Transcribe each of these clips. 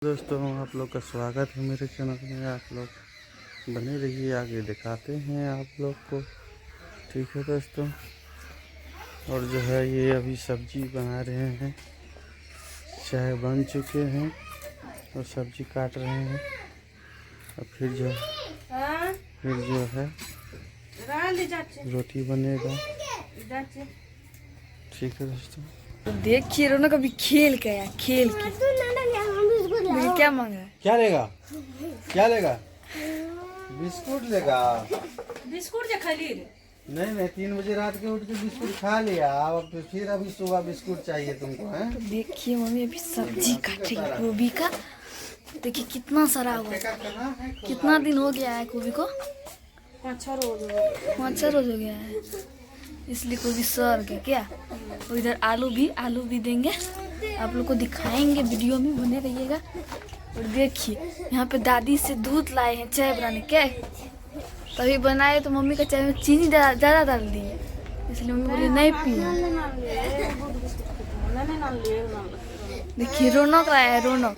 दोस्तों आप लोग का स्वागत है मेरे चैनल में। आप लोग बने रहिए, आगे दिखाते हैं आप लोग को। ठीक है दोस्तों। और जो है ये अभी सब्जी बना रहे हैं, चाय बन चुके हैं और सब्जी काट रहे हैं। और फिर जो है रोटी बनेगा। ठीक है दोस्तों। देखिए रोनक अभी खेल के आया, खेल के क्या मांगा है? क्या लेगा? क्या लेगा? बिस्कुट लेगा। बिस्कुट जो खा ली नहीं 3 बजे रात के उठ के बिस्कुट खा लिया। अब फिर अभी सुबह बिस्कुट चाहिए तुमको है? तो देखिए मम्मी अभी सब्जी काट रही है गोभी का। देखिए कितना सारा हुआ, कितना दिन हो गया है गोभी को? 5-6 रोज हो गया है, इसलिए गोभी सड़ गया क्या। और इधर आलू भी देंगे, आप लोग को दिखाएंगे, वीडियो में बने रहिएगा। और देखिए यहाँ पे दादी से दूध लाए हैं चाय बनाने के। तभी बनाए तो मम्मी का चाय में चीनी ज़्यादा डाल दी है, इसलिए मम्मी बोली नहीं पिए। देखिए रौनक लाया है, रौनक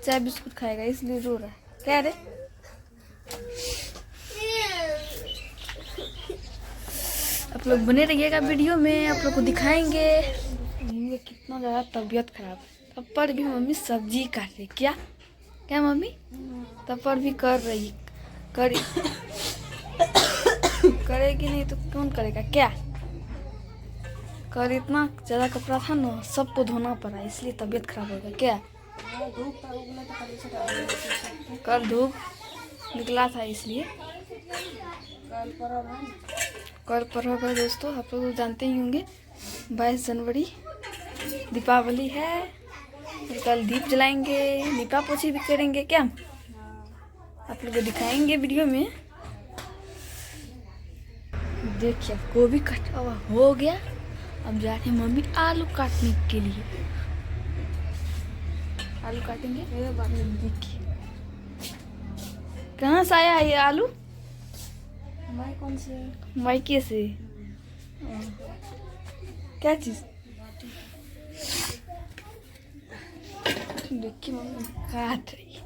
चाय बिस्कुट खाएगा इसलिए रो रहा है। क्या रे? आप लोग बने रहिएगा वीडियो में, आप लोग को दिखाएंगे। मम्मी का कितना ज़्यादा तबीयत खराब है, तब पर भी मम्मी सब्जी काट रही। क्या क्या मम्मी? तब पर भी कर रही, करेगी नहीं तो कौन करेगा? क्या कर, इतना ज़्यादा कपड़ा था ना, सबको धोना पड़ा, इसलिए तबीयत खराब होगा। क्या कल धूप निकला था इसलिए। कल पर्व है दोस्तों, आप लोग जानते ही होंगे, 22 जनवरी दीपावली है। और कल दीप जलाएंगे, दीपा पोछी भी करेंगे। क्या आप लोग को दिखाएंगे वीडियो में। देखिए गोभी कटा हुआ हो गया, अब जा रहे हैं मम्मी आलू काटने के लिए। आलू काटेंगे। देखिए कहाँ से आया ये आलू? कौन से मायके से? क्या चीज? देखिए मम्मी काट रही है।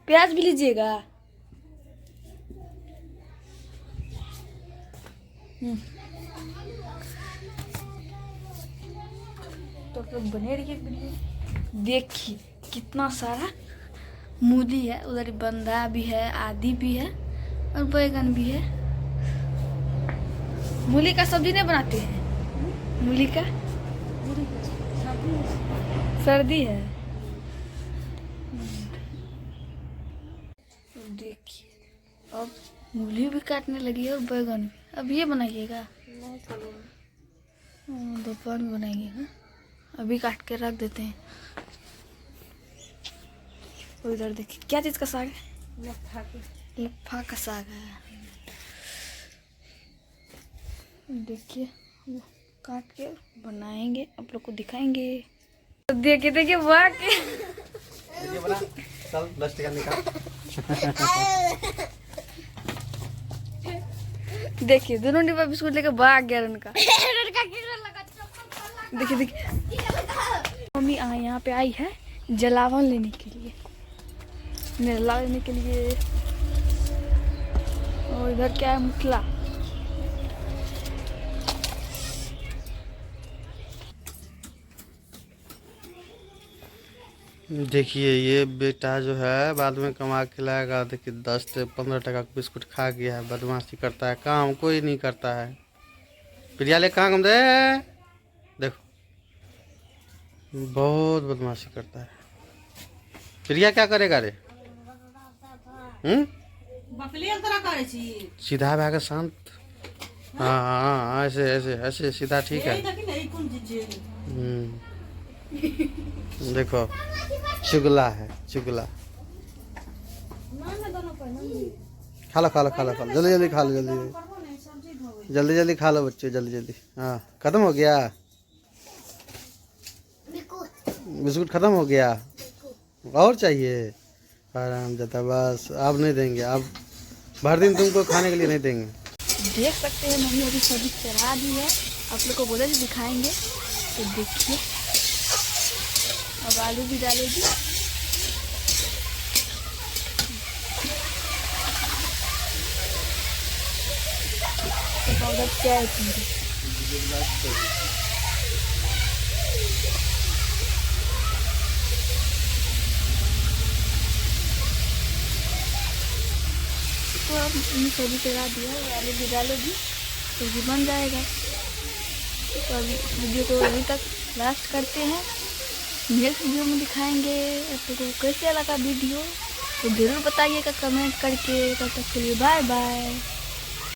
प्याज भी लीजिएगा। तो लोग बने रहिए। देखिए कितना सारा मूली है, उधर बंधा भी है, आदि भी है और बैगन भी है। मूली का सब्जी नहीं बनाते हैं? मूली का सर्दी है। देखिए अब मूली भी काटने लगी है और बैगन भी। अब ये बनाइएगा? दोपहर में बनाएंगे ना, अभी काट के रख देते हैं। उधर देखिए क्या चीज़ का साग है? लफा का साग है। देखिए काट के बनाएंगे, आप लोग को दिखाएंगे। देखिए वाह के चल प्लास्टिक निकाल। देखिए दोनों डिब्बा बिस्कुट लेके भाग गया उनका। देखिए मम्मी यहाँ पे आई है जलावन लेने के लिए, निर्ला लेने के लिए। और इधर क्या है? मुठला। देखिए ये बेटा जो है बाद में कमा के लाएगा। देखिए 10 से 15 टका का बिस्कुट खा गया है। बदमाशी करता है, काम कोई नहीं करता है। प्रिया ले काम दे। देखो बहुत बदमाशी करता है। प्रिया क्या करेगा रे? सीधा भाग शांत। हाँ ऐसे ऐसे ऐसे सीधा ठीक है। देखो चुगला है, चुगला। खा लो जल्दी जल्दी खा लो, जल्दी जल्दी खा लो बच्चे, जल्दी जल्दी। हाँ खत्म हो गया बिस्कुट, खत्म हो गया। और चाहिए? आराम जाता, बस अब नहीं देंगे, अब भर दिन तुमको खाने के लिए नहीं देंगे। देख सकते हैं मम्मी अभी सब्जी चढ़ा दी है, आप लोग को बोले दिखाएंगे। तो देखिए अब आलू भी डालेगी उधर चाय पी रहे। तो अब इन सभी चला दिया, आलू भी डालोगी तो भी बन जाएगा। तो अभी वीडियो को अभी तक लास्ट करते हैं, नेक्स्ट वीडियो में दिखाएंगे। आपको कैसे लगा वीडियो तो ज़रूर बताइएगा कमेंट करके। तब तक के लिए बाय बाय।